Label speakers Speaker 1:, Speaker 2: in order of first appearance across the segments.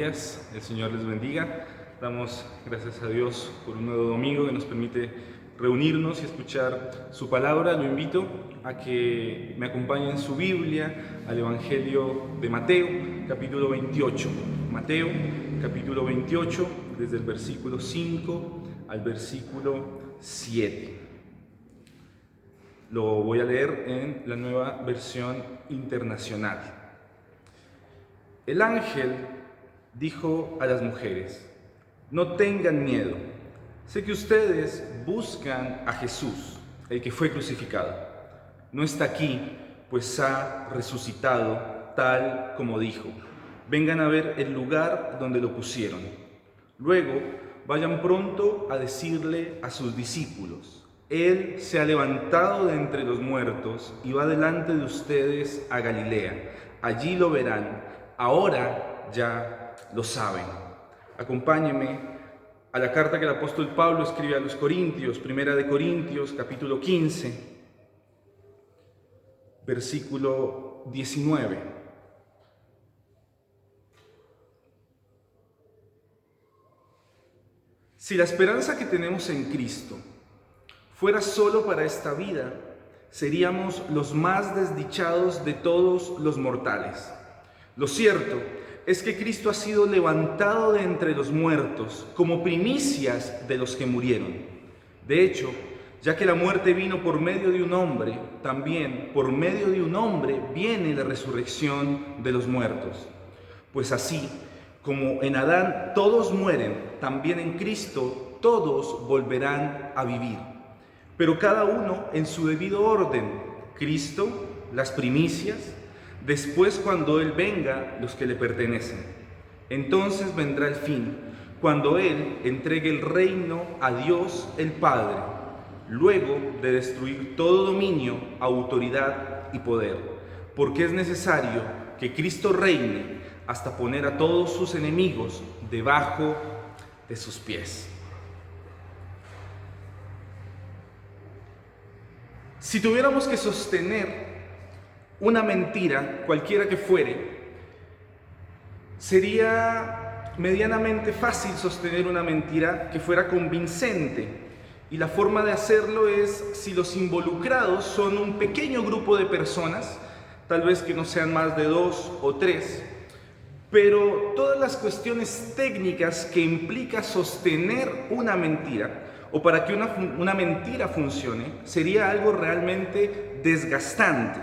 Speaker 1: días, el Señor les bendiga. Damos gracias a Dios por un nuevo domingo que nos permite reunirnos y escuchar su palabra. Lo invito a que me acompañe en su Biblia al Evangelio de Mateo, capítulo 28. Mateo, capítulo 28, desde el versículo 5 al versículo 7. Lo voy a leer en la Nueva Versión Internacional. El ángel dijo a las mujeres: no tengan miedo, sé que ustedes buscan a Jesús, el que fue crucificado. No está aquí, pues ha resucitado tal como dijo. Vengan a ver el lugar donde lo pusieron. Luego vayan pronto a decirle a sus discípulos: Él se ha levantado de entre los muertos y va delante de ustedes a Galilea. Allí lo verán. Ahora ya lo saben. Acompáñenme a la carta que el apóstol Pablo escribe a los Corintios, Primera de Corintios, capítulo 15, versículo 19. Si la esperanza que tenemos en Cristo fuera solo para esta vida, seríamos los más desdichados de todos los mortales. Lo cierto es que Cristo ha sido levantado de entre los muertos como primicias de los que murieron. De hecho, ya que la muerte vino por medio de un hombre, también por medio de un hombre viene la resurrección de los muertos. Pues así como en Adán todos mueren, también en Cristo todos volverán a vivir. Pero cada uno en su debido orden. Cristo, las primicias; después, cuando Él venga, los que le pertenecen. Entonces vendrá el fin, cuando Él entregue el reino a Dios el Padre, luego de destruir todo dominio, autoridad y poder. Porque es necesario que Cristo reine hasta poner a todos sus enemigos debajo de sus pies. Si tuviéramos que sostener una mentira, cualquiera que fuere, sería medianamente fácil sostener una mentira que fuera convincente. Y la forma de hacerlo es si los involucrados son un pequeño grupo de personas, tal vez que no sean más de 2 o 3, pero todas las cuestiones técnicas que implica sostener una mentira, o para que una mentira funcione, sería algo realmente desgastante.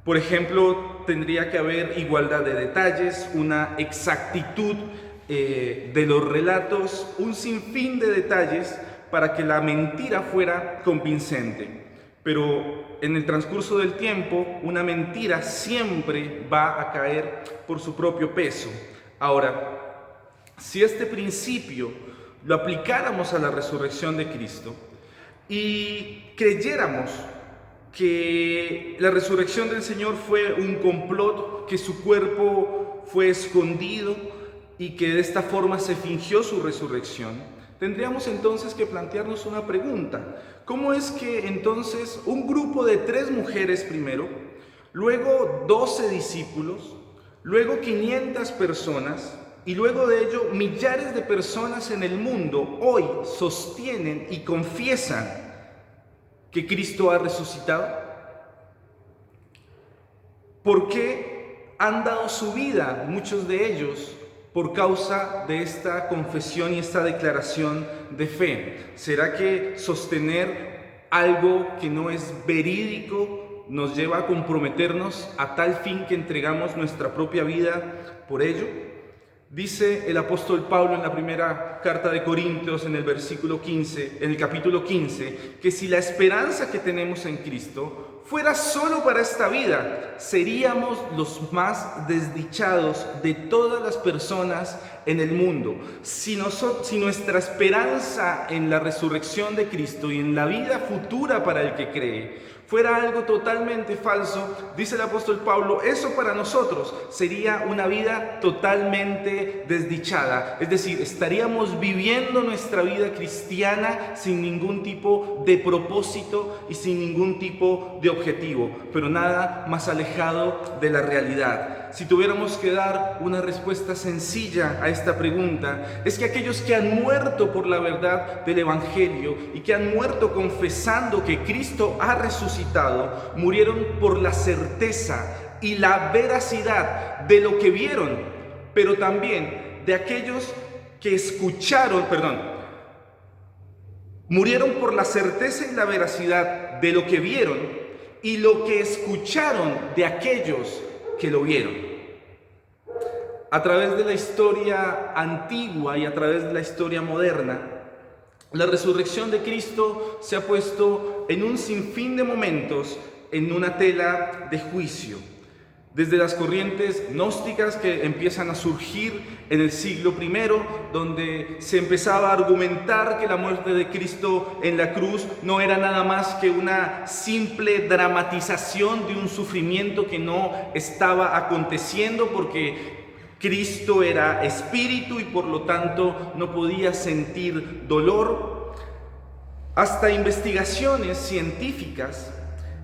Speaker 1: Por ejemplo, tendría que haber igualdad de detalles, una exactitud de los relatos, un sinfín de detalles para que la mentira fuera convincente. Pero en el transcurso del tiempo, una mentira siempre va a caer por su propio peso. Ahora, si este principio lo aplicáramos a la resurrección de Cristo y creyéramos que la resurrección del Señor fue un complot, que su cuerpo fue escondido y que de esta forma se fingió su resurrección, tendríamos entonces que plantearnos una pregunta: ¿cómo es que entonces un grupo de 3 mujeres primero, luego 12 discípulos, luego 500 personas y luego de ello millares de personas en el mundo hoy sostienen y confiesan que Cristo ha resucitado? ¿Por qué han dado su vida, muchos de ellos, por causa de esta confesión y esta declaración de fe? ¿Será que sostener algo que no es verídico nos lleva a comprometernos a tal fin que entregamos nuestra propia vida por ello? Dice el apóstol Pablo en la primera carta de Corintios, en el capítulo 15, que si la esperanza que tenemos en Cristo fuera solo para esta vida, seríamos los más desdichados de todas las personas en el mundo. Si nuestra esperanza en la resurrección de Cristo y en la vida futura para el que cree fuera algo totalmente falso, dice el apóstol Pablo, eso para nosotros sería una vida totalmente desdichada. Es decir, estaríamos viviendo nuestra vida cristiana sin ningún tipo de propósito y sin ningún tipo de objetivo, pero nada más alejado de la realidad. si tuviéramos que dar una respuesta sencilla a esta pregunta, es que aquellos que han muerto por la verdad del Evangelio y que han muerto confesando que Cristo ha resucitado, murieron por la certeza y la veracidad de lo que vieron, pero también de aquellos que escucharon, murieron por la certeza y la veracidad de lo que vieron y lo que escucharon de aquellos que lo vieron. A través de la historia antigua y a través de la historia moderna, la resurrección de Cristo se ha puesto en un sinfín de momentos en una tela de juicio. Desde las corrientes gnósticas que empiezan a surgir en el siglo I, donde se empezaba a argumentar que la muerte de Cristo en la cruz no era nada más que una simple dramatización de un sufrimiento que no estaba aconteciendo porque Cristo era espíritu y por lo tanto no podía sentir dolor, hasta investigaciones científicas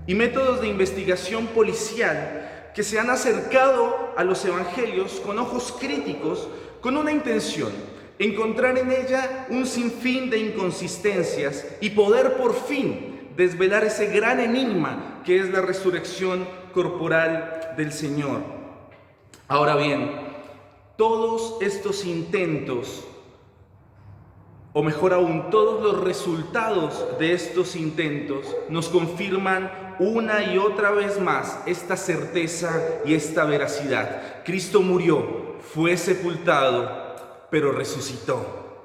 Speaker 1: y métodos de investigación policial que se han acercado a los evangelios con ojos críticos, con una intención: encontrar en ella un sinfín de inconsistencias y poder por fin desvelar ese gran enigma que es la resurrección corporal del Señor. Ahora bien, todos estos intentos, o mejor aún, todos los resultados de estos intentos nos confirman una y otra vez más esta certeza y esta veracidad. Cristo murió, fue sepultado, pero resucitó.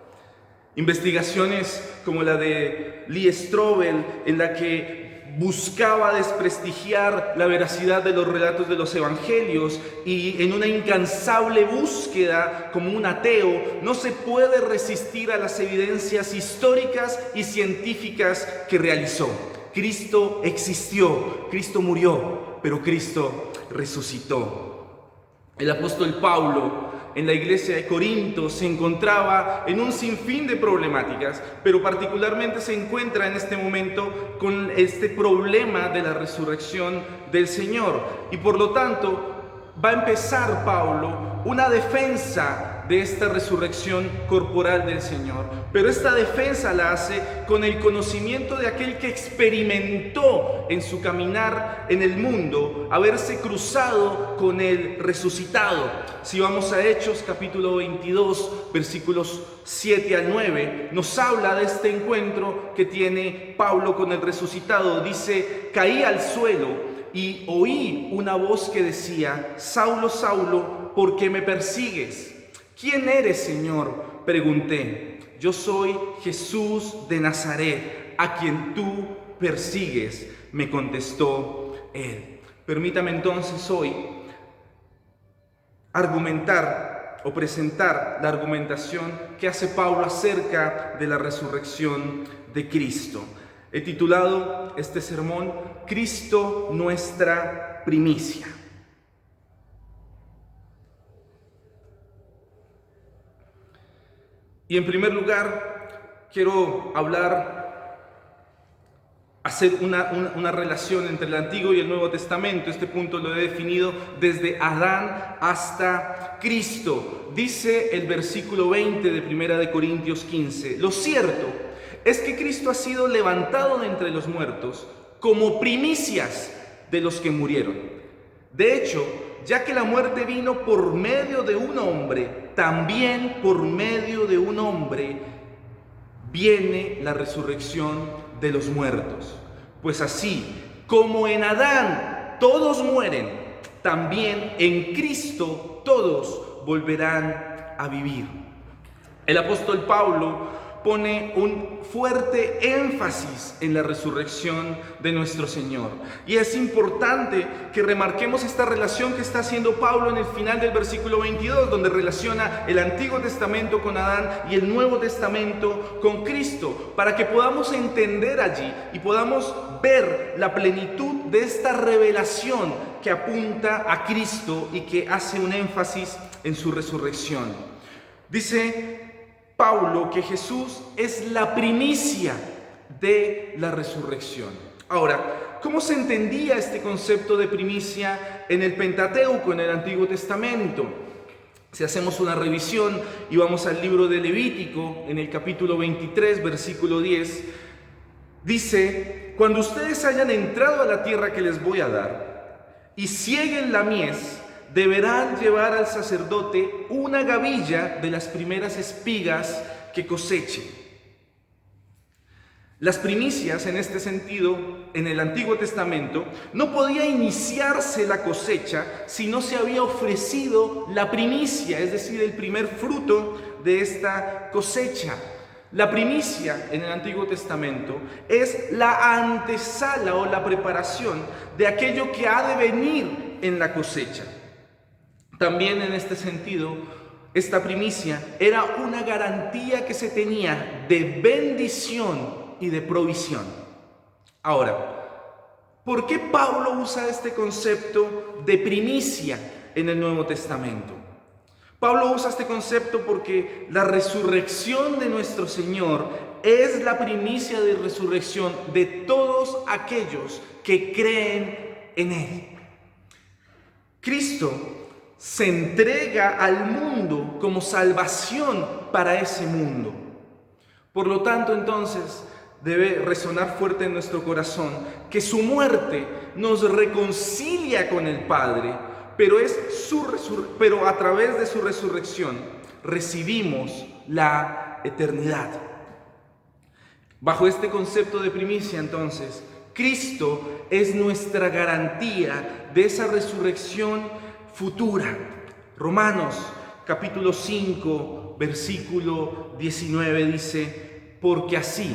Speaker 1: Investigaciones como la de Lee Strobel, en la que buscaba desprestigiar la veracidad de los relatos de los evangelios y en una incansable búsqueda como un ateo no se puede resistir a las evidencias históricas y científicas que realizó. Cristo existió, Cristo murió, pero Cristo resucitó. El apóstol Pablo en la iglesia de Corinto se encontraba en un sinfín de problemáticas, pero particularmente se encuentra en este momento con este problema de la resurrección del Señor. Y por lo tanto va a empezar Pablo una defensa de esta resurrección corporal del Señor. Pero esta defensa la hace con el conocimiento de aquel que experimentó en su caminar en el mundo haberse cruzado con el resucitado. Si vamos a Hechos capítulo 22, versículos 7 al 9, nos habla de este encuentro que tiene Pablo con el resucitado. Dice: caí al suelo y oí una voz que decía: Saulo, Saulo, ¿por qué me persigues? ¿Quién eres, Señor?, pregunté. Yo soy Jesús de Nazaret, a quien tú persigues, me contestó él. Permítame entonces hoy argumentar o presentar la argumentación que hace Pablo acerca de la resurrección de Cristo. He titulado este sermón: Cristo, nuestra primicia. Y en primer lugar, quiero hacer una relación entre el Antiguo y el Nuevo Testamento. Este punto lo he definido desde Adán hasta Cristo. Dice el versículo 20 de 1 Corintios 15: lo cierto es que Cristo ha sido levantado de entre los muertos como primicias de los que murieron. De hecho, ya que la muerte vino por medio de un hombre, también por medio de un hombre viene la resurrección de los muertos. Pues así como en Adán todos mueren, también en Cristo todos volverán a vivir. El apóstol Pablo pone un fuerte énfasis en la resurrección de nuestro Señor. Y es importante que remarquemos esta relación que está haciendo Pablo en el final del versículo 22, donde relaciona el Antiguo Testamento con Adán y el Nuevo Testamento con Cristo, para que podamos entender allí y podamos ver la plenitud de esta revelación que apunta a Cristo y que hace un énfasis en su resurrección. Dice Pablo que Jesús es la primicia de la resurrección. Ahora, ¿cómo se entendía este concepto de primicia en el Pentateuco, en el Antiguo Testamento? Si hacemos una revisión y vamos al libro de Levítico, en el capítulo 23, versículo 10, dice: cuando ustedes hayan entrado a la tierra que les voy a dar y sieguen la mies, deberán llevar al sacerdote una gavilla de las primeras espigas que cosechen. Las primicias, en este sentido, en el Antiguo Testamento, no podía iniciarse la cosecha si no se había ofrecido la primicia, es decir, el primer fruto de esta cosecha. La primicia en el Antiguo Testamento es la antesala o la preparación de aquello que ha de venir en la cosecha. También en este sentido, esta primicia era una garantía que se tenía de bendición y de provisión. Ahora, ¿por qué Pablo usa este concepto de primicia en el Nuevo Testamento? Pablo usa este concepto porque la resurrección de nuestro Señor es la primicia de resurrección de todos aquellos que creen en Él. Cristo se entrega al mundo como salvación para ese mundo. Por lo tanto, entonces, debe resonar fuerte en nuestro corazón que su muerte nos reconcilia con el Padre, pero a través de su resurrección recibimos la eternidad. Bajo este concepto de primicia, entonces, Cristo es nuestra garantía de esa resurrección futura. Romanos capítulo 5, versículo 19 dice: porque así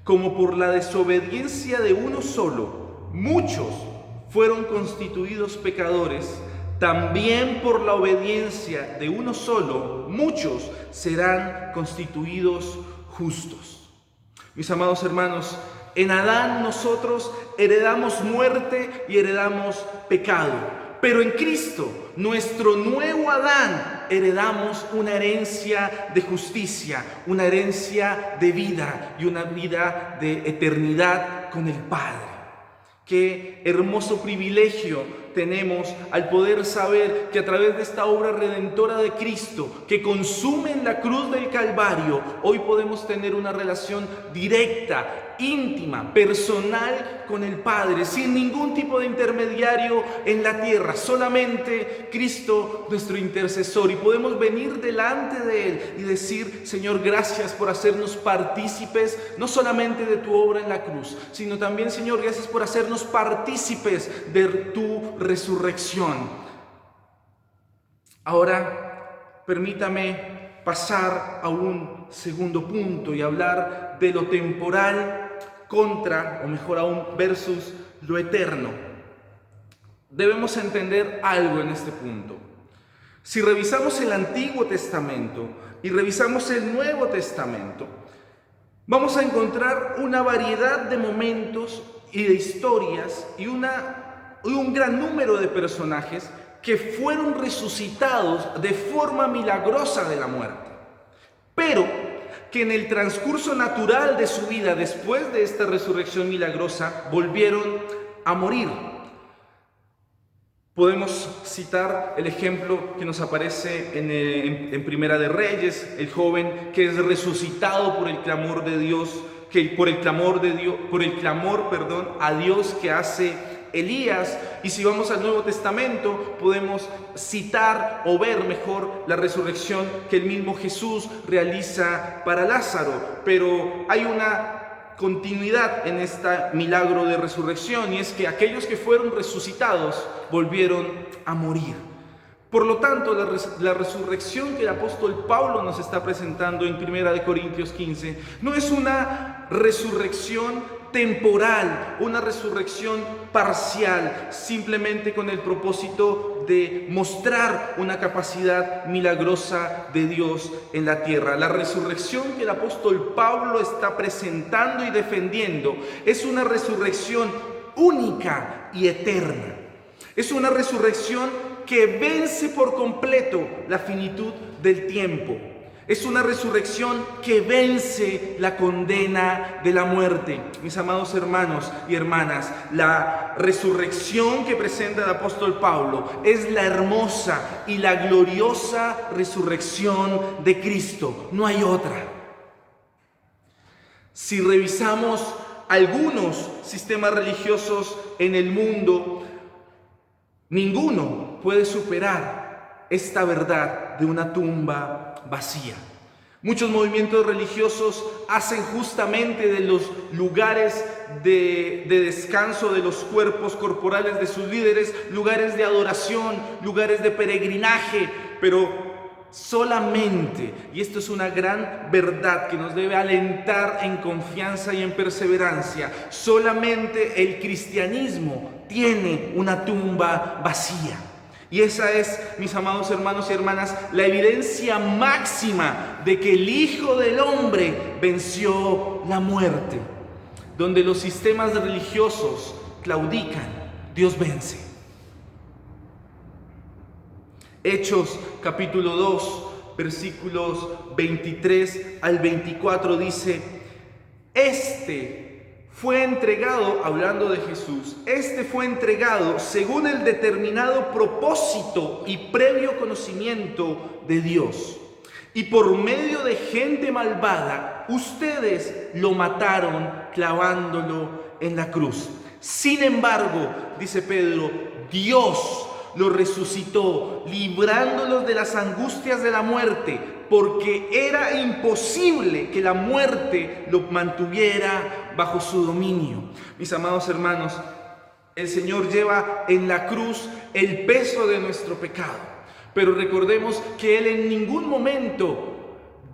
Speaker 1: como por la desobediencia de uno solo muchos fueron constituidos pecadores, también por la obediencia de uno solo muchos serán constituidos justos. Mis amados hermanos, en Adán nosotros heredamos muerte y heredamos pecado. Pero en Cristo, nuestro nuevo Adán, heredamos una herencia de justicia, una herencia de vida y una vida de eternidad con el Padre. Qué hermoso privilegio tenemos al poder saber que a través de esta obra redentora de Cristo, que consume en la cruz del Calvario, hoy podemos tener una relación directa, íntima, personal con el Padre, sin ningún tipo de intermediario en la tierra, solamente Cristo nuestro intercesor, y podemos venir delante de Él y decir: Señor, gracias por hacernos partícipes no solamente de tu obra en la cruz, sino también, Señor, gracias por hacernos partícipes de tu resurrección. Ahora, permítame pasar a un segundo punto y hablar de lo temporal contra, o mejor aún, versus lo eterno. Debemos entender algo en este punto. Si revisamos el Antiguo Testamento y revisamos el Nuevo Testamento, vamos a encontrar una variedad de momentos y de historias y un gran número de personajes que fueron resucitados de forma milagrosa de la muerte, pero que en el transcurso natural de su vida, después de esta resurrección milagrosa, volvieron a morir. Podemos citar el ejemplo que nos aparece en Primera de Reyes, el joven que es resucitado por el clamor de Dios, por el clamor a Dios que hace Elías. Y si vamos al Nuevo Testamento, podemos citar o ver mejor la resurrección que el mismo Jesús realiza para Lázaro. Pero hay una continuidad en este milagro de resurrección, y es que aquellos que fueron resucitados volvieron a morir. Por lo tanto, la resurrección que el apóstol Pablo nos está presentando en 1 Corintios 15 no es una resurrección temporal, una resurrección parcial, simplemente con el propósito de mostrar una capacidad milagrosa de Dios en la tierra. La resurrección que el apóstol Pablo está presentando y defendiendo es una resurrección única y eterna. Es una resurrección que vence por completo la finitud del tiempo. Es una resurrección que vence la condena de la muerte. Mis amados hermanos y hermanas, la resurrección que presenta el apóstol Pablo es la hermosa y la gloriosa resurrección de Cristo. No hay otra. Si revisamos algunos sistemas religiosos en el mundo, ninguno puede superar esta verdad de una tumba vacía. Muchos movimientos religiosos hacen justamente de los lugares de descanso de los cuerpos corporales de sus líderes lugares de adoración, lugares de peregrinaje, pero solamente, y esto es una gran verdad que nos debe alentar en confianza y en perseverancia, solamente el cristianismo tiene una tumba vacía. Y esa es, mis amados hermanos y hermanas, la evidencia máxima de que el Hijo del Hombre venció la muerte. Donde los sistemas religiosos claudican, Dios vence. Hechos capítulo 2, versículos 23 al 24 dice: fue entregado, hablando de Jesús, fue entregado según el determinado propósito y previo conocimiento de Dios. Y por medio de gente malvada, ustedes lo mataron clavándolo en la cruz. Sin embargo, dice Pedro, Dios lo resucitó, librándolos de las angustias de la muerte, porque era imposible que la muerte lo mantuviera bajo su dominio. Mis amados hermanos, el Señor lleva en la cruz el peso de nuestro pecado, pero recordemos que Él en ningún momento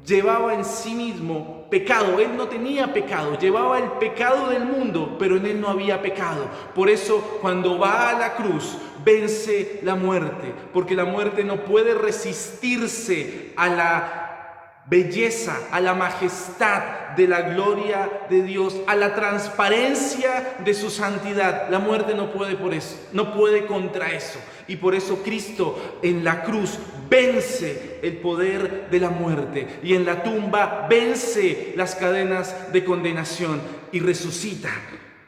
Speaker 1: llevaba en sí mismo pecado. Él no tenía pecado, llevaba el pecado del mundo, pero en Él no había pecado. Por eso, cuando va a la cruz, vence la muerte, porque la muerte no puede resistirse a la belleza, a la majestad de la gloria de Dios, a la transparencia de su santidad. La muerte no puede por eso, no puede contra eso. Y por eso Cristo en la cruz vence el poder de la muerte, y en la tumba vence las cadenas de condenación y resucita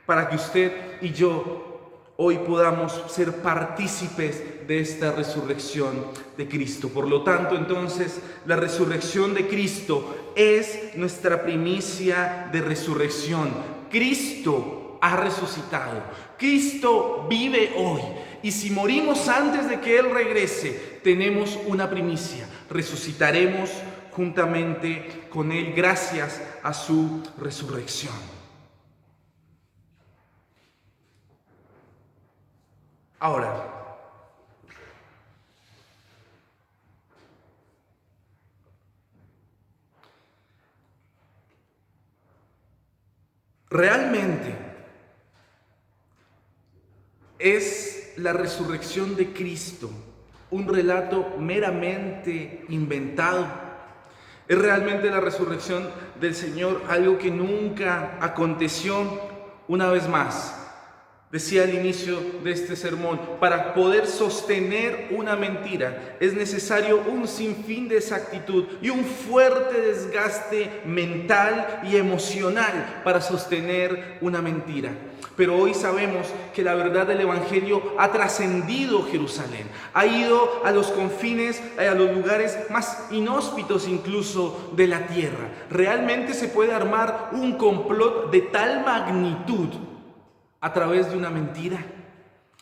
Speaker 1: para que usted y yo hoy podamos ser partícipes de esta resurrección de Cristo. Por lo tanto, entonces, la resurrección de Cristo es nuestra primicia de resurrección. Cristo ha resucitado. Cristo vive hoy. Y si morimos antes de que Él regrese, tenemos una primicia. Resucitaremos juntamente con Él gracias a su resurrección. Ahora, ¿realmente es la resurrección de Cristo un relato meramente inventado? ¿Es realmente la resurrección del Señor algo que nunca aconteció? Una vez más, decía al inicio de este sermón, para poder sostener una mentira es necesario un sinfín de exactitud y un fuerte desgaste mental y emocional para sostener una mentira. Pero hoy sabemos que la verdad del Evangelio ha trascendido Jerusalén, ha ido a los confines, a los lugares más inhóspitos incluso de la tierra. ¿Realmente se puede armar un complot de tal magnitud a través de una mentira?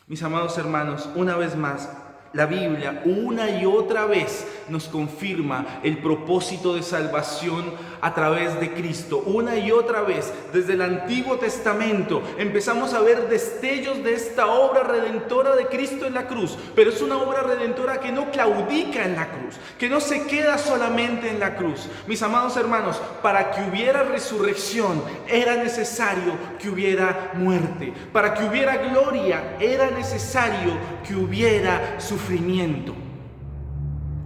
Speaker 1: Mis amados hermanos, una vez más, la Biblia una y otra vez nos confirma el propósito de salvación a través de Cristo. Una y otra vez, desde el Antiguo Testamento, empezamos a ver destellos de esta obra redentora de Cristo en la cruz. Pero es una obra redentora que no claudica en la cruz, que no se queda solamente en la cruz. Mis amados hermanos, para que hubiera resurrección era necesario que hubiera muerte. Para que hubiera gloria era necesario que hubiera sufrimiento.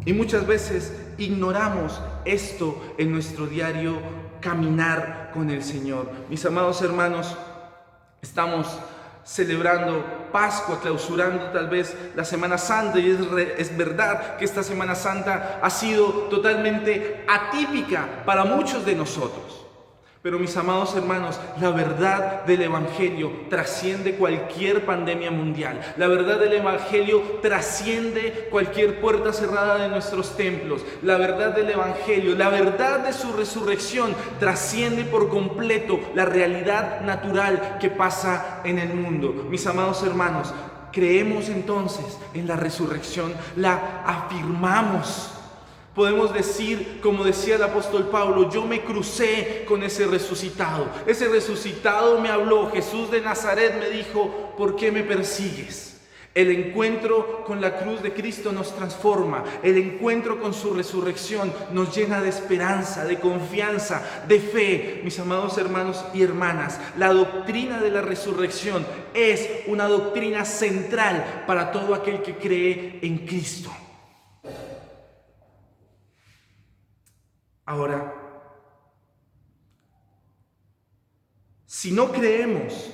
Speaker 1: Y muchas veces ignoramos esto en nuestro diario caminar con el Señor. Mis amados hermanos, estamos celebrando Pascua, clausurando tal vez la Semana Santa, y es verdad que esta Semana Santa ha sido totalmente atípica para muchos de nosotros. Pero mis amados hermanos, la verdad del Evangelio trasciende cualquier pandemia mundial. La verdad del Evangelio trasciende cualquier puerta cerrada de nuestros templos. La verdad del Evangelio, la verdad de su resurrección trasciende por completo la realidad natural que pasa en el mundo. Mis amados hermanos, creemos entonces en la resurrección, la afirmamos. Podemos decir, como decía el apóstol Pablo, yo me crucé con ese resucitado. Ese resucitado me habló. Jesús de Nazaret me dijo, ¿por qué me persigues? El encuentro con la cruz de Cristo nos transforma. El encuentro con su resurrección nos llena de esperanza, de confianza, de fe. Mis amados hermanos y hermanas, la doctrina de la resurrección es una doctrina central para todo aquel que cree en Cristo. Ahora, si no creemos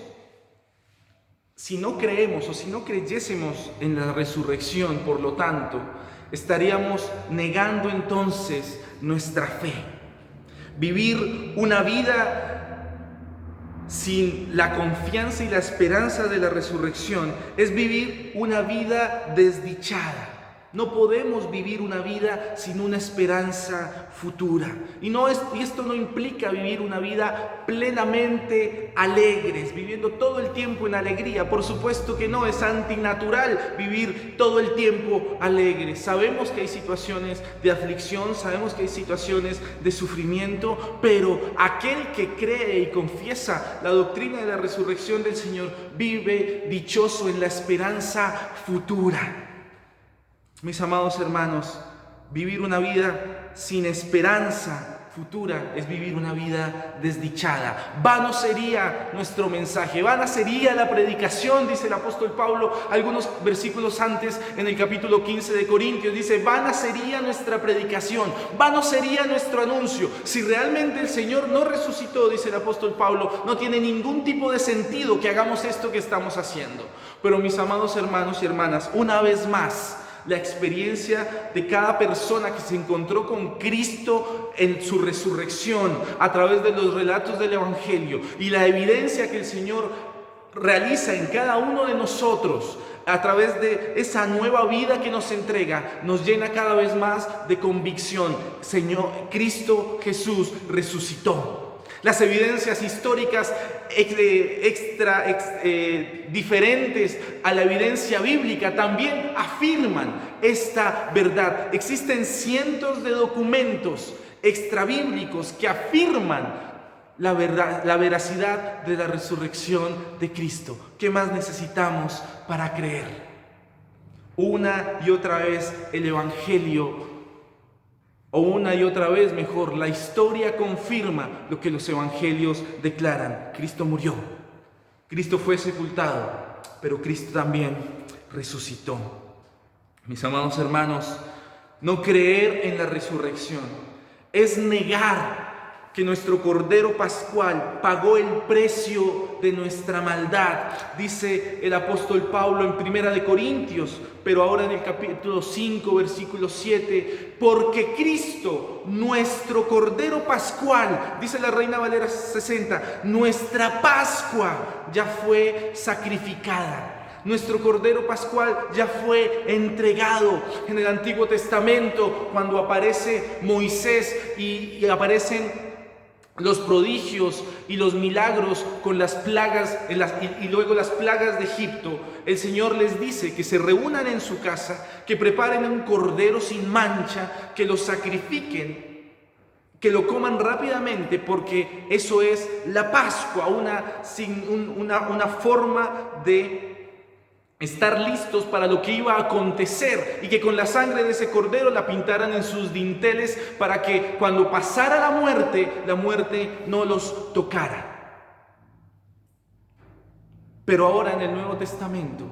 Speaker 1: o si no creyésemos en la resurrección, por lo tanto, estaríamos negando entonces nuestra fe. Vivir una vida sin la confianza y la esperanza de la resurrección es vivir una vida desdichada. No podemos vivir una vida sin una esperanza futura. Y esto no implica vivir una vida plenamente alegres, viviendo todo el tiempo en alegría. Por supuesto que no, es antinatural vivir todo el tiempo alegres. Sabemos que hay situaciones de aflicción, sabemos que hay situaciones de sufrimiento, pero aquel que cree y confiesa la doctrina de la resurrección del Señor vive dichoso en la esperanza futura. Mis amados hermanos, vivir una vida sin esperanza futura es vivir una vida desdichada. Vano sería nuestro mensaje, vana sería la predicación, dice el apóstol Pablo algunos versículos antes en el capítulo 15 de Corintios. Dice, vana sería nuestra predicación, vano sería nuestro anuncio. Si realmente el Señor no resucitó, dice el apóstol Pablo, no tiene ningún tipo de sentido que hagamos esto que estamos haciendo. Pero mis amados hermanos y hermanas, una vez más, la experiencia de cada persona que se encontró con Cristo en su resurrección a través de los relatos del Evangelio y la evidencia que el Señor realiza en cada uno de nosotros a través de esa nueva vida que nos entrega, nos llena cada vez más de convicción. Señor, Cristo Jesús resucitó. Las evidencias históricas diferentes a la evidencia bíblica también afirman esta verdad. Existen cientos de documentos extrabíblicos que afirman la verdad, la veracidad de la resurrección de Cristo. ¿Qué más necesitamos para creer? Una y otra vez el Evangelio, o una y otra vez mejor, la historia confirma lo que los evangelios declaran. Cristo murió, Cristo fue sepultado, pero Cristo también resucitó. Mis amados hermanos, no creer en la resurrección es negar que nuestro Cordero Pascual pagó el precio de nuestra maldad. Dice el apóstol Pablo en 1 Corintios, pero ahora en el capítulo 5, versículo 7, porque Cristo, nuestro Cordero Pascual, dice la Reina Valera 60, nuestra Pascua ya fue sacrificada. Nuestro Cordero Pascual ya fue entregado. En el Antiguo Testamento, cuando aparece Moisés y aparecen los prodigios y los milagros con las plagas y luego las plagas de Egipto, el Señor les dice que se reúnan en su casa, que preparen un cordero sin mancha, que lo sacrifiquen, que lo coman rápidamente, porque eso es la Pascua, una forma de estar listos para lo que iba a acontecer, y que con la sangre de ese cordero la pintaran en sus dinteles para que cuando pasara la muerte no los tocara. Pero ahora en el Nuevo Testamento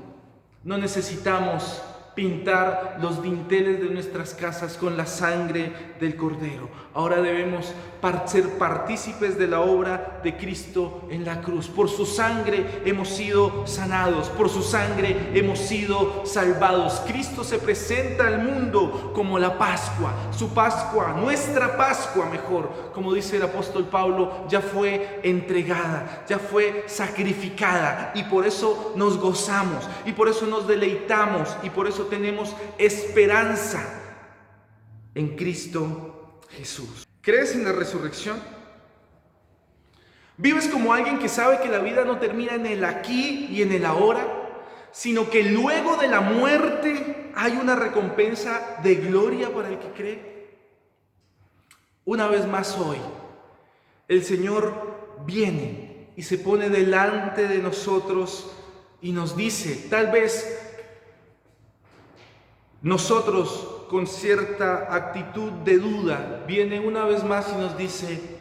Speaker 1: no necesitamos pintar los dinteles de nuestras casas con la sangre del Cordero. Ahora debemos ser partícipes de la obra de Cristo en la cruz. Por su sangre hemos sido sanados, por su sangre hemos sido salvados. Cristo se presenta al mundo como la Pascua. Su Pascua, nuestra Pascua mejor, como dice el apóstol Pablo, ya fue entregada, ya fue sacrificada, y por eso nos gozamos, y por eso nos deleitamos, y por eso tenemos esperanza en Cristo Jesús. ¿Crees en la resurrección? ¿Vives como alguien que sabe que la vida no termina en el aquí y en el ahora, sino que luego de la muerte hay una recompensa de gloria para el que cree? Una vez más hoy, el Señor viene y se pone delante de nosotros y nos dice, tal vez nosotros con cierta actitud de duda, viene una vez más y nos dice,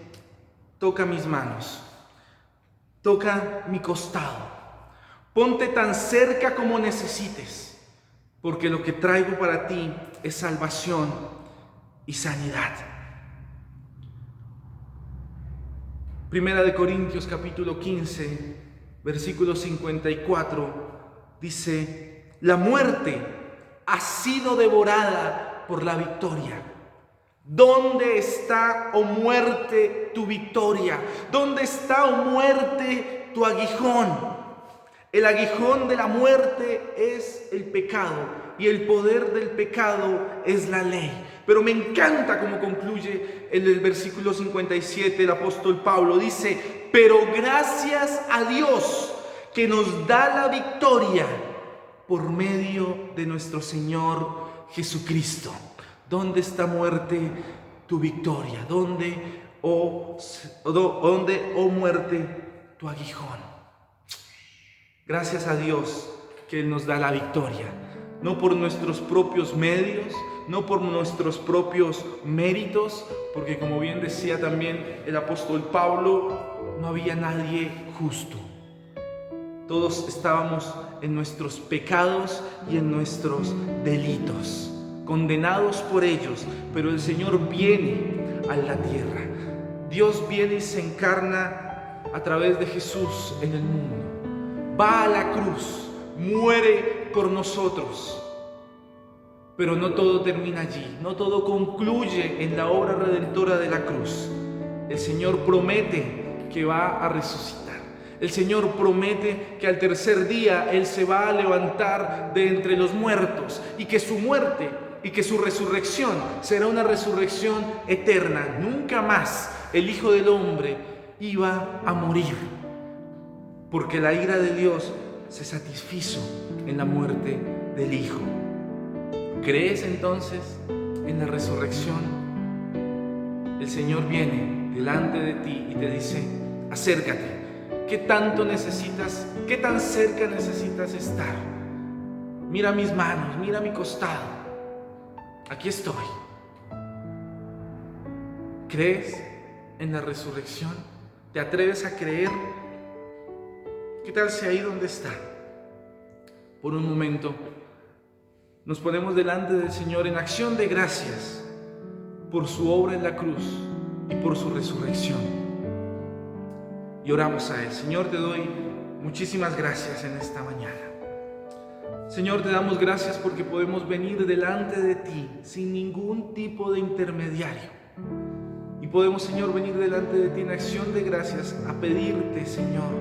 Speaker 1: toca mis manos, toca mi costado, ponte tan cerca como necesites, porque lo que traigo para ti es salvación y sanidad. Primera de Corintios capítulo 15, versículo 54, dice, la muerte ha sido devorada por la victoria. ¿Dónde está, oh muerte, tu victoria? ¿Dónde está, oh muerte, tu aguijón? El aguijón de la muerte es el pecado, y el poder del pecado es la ley. Pero me encanta cómo concluye en el versículo 57 el apóstol Pablo. Dice, pero gracias a Dios que nos da la victoria por medio de nuestro Señor Jesucristo. ¿Dónde está, muerte, tu victoria? ¿Dónde, oh muerte, tu aguijón? Gracias a Dios que Él nos da la victoria, no por nuestros propios medios, no por nuestros propios méritos, porque como bien decía también el apóstol Pablo, no había nadie justo. Todos estábamos en nuestros pecados y en nuestros delitos, condenados por ellos, pero el Señor viene a la tierra. Dios viene y se encarna a través de Jesús en el mundo. Va a la cruz, muere por nosotros. Pero no todo termina allí, no todo concluye en la obra redentora de la cruz. El Señor promete que va a resucitar. El Señor promete que al tercer día Él se va a levantar de entre los muertos y que su muerte y que su resurrección será una resurrección eterna. Nunca más el Hijo del Hombre iba a morir, porque la ira de Dios se satisfizo en la muerte del Hijo. ¿Crees entonces en la resurrección? El Señor viene delante de ti y te dice, acércate. ¿Qué tanto necesitas? ¿Qué tan cerca necesitas estar? Mira mis manos, mira mi costado. Aquí estoy. ¿Crees en la resurrección? ¿Te atreves a creer? ¿Qué tal si ahí donde está, por un momento, nos ponemos delante del Señor en acción de gracias por su obra en la cruz y por su resurrección? Y oramos a Él. Señor, te doy muchísimas gracias en esta mañana. Señor, te damos gracias porque podemos venir delante de ti sin ningún tipo de intermediario. Y podemos, Señor, venir delante de ti en acción de gracias a pedirte, Señor,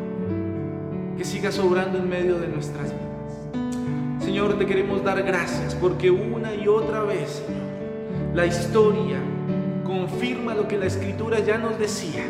Speaker 1: que sigas obrando en medio de nuestras vidas. Señor, te queremos dar gracias porque una y otra vez, Señor, la historia confirma lo que la Escritura ya nos decía.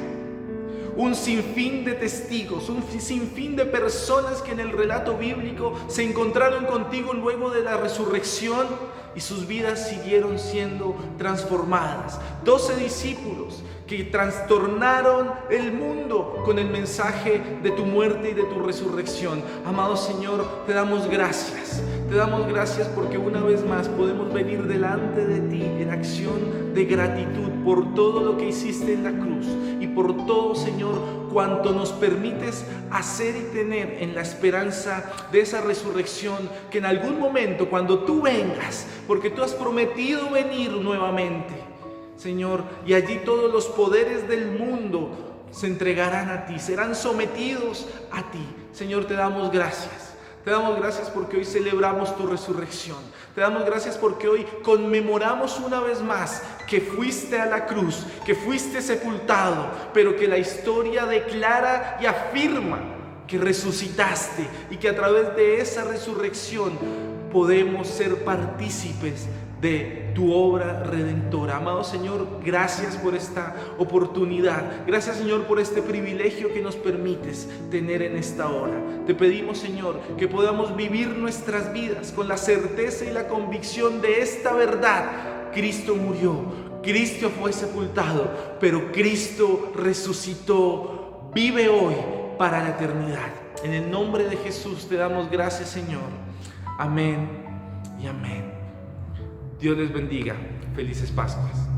Speaker 1: Un sinfín de testigos, un sinfín de personas que en el relato bíblico se encontraron contigo luego de la resurrección y sus vidas siguieron siendo transformadas. 12 discípulos que trastornaron el mundo con el mensaje de tu muerte y de tu resurrección. Amado Señor, te damos gracias. Te damos gracias porque una vez más podemos venir delante de ti en acción de gratitud por todo lo que hiciste en la cruz y por todo, Señor, cuanto nos permites hacer y tener en la esperanza de esa resurrección, que en algún momento cuando tú vengas, porque tú has prometido venir nuevamente, Señor, y allí todos los poderes del mundo se entregarán a ti, serán sometidos a ti. Señor, te damos gracias. Te damos gracias porque hoy celebramos tu resurrección. Te damos gracias porque hoy conmemoramos una vez más que fuiste a la cruz, que fuiste sepultado, pero que la historia declara y afirma que resucitaste y que a través de esa resurrección podemos ser partícipes de tu obra redentora. Amado Señor, gracias por esta oportunidad. Gracias, Señor, por este privilegio que nos permites tener en esta hora. Te pedimos, Señor, que podamos vivir nuestras vidas con la certeza y la convicción de esta verdad. Cristo murió, Cristo fue sepultado, pero Cristo resucitó, vive hoy para la eternidad. En el nombre de Jesús te damos gracias, Señor. Amén y amén. Dios les bendiga. Felices Pascuas.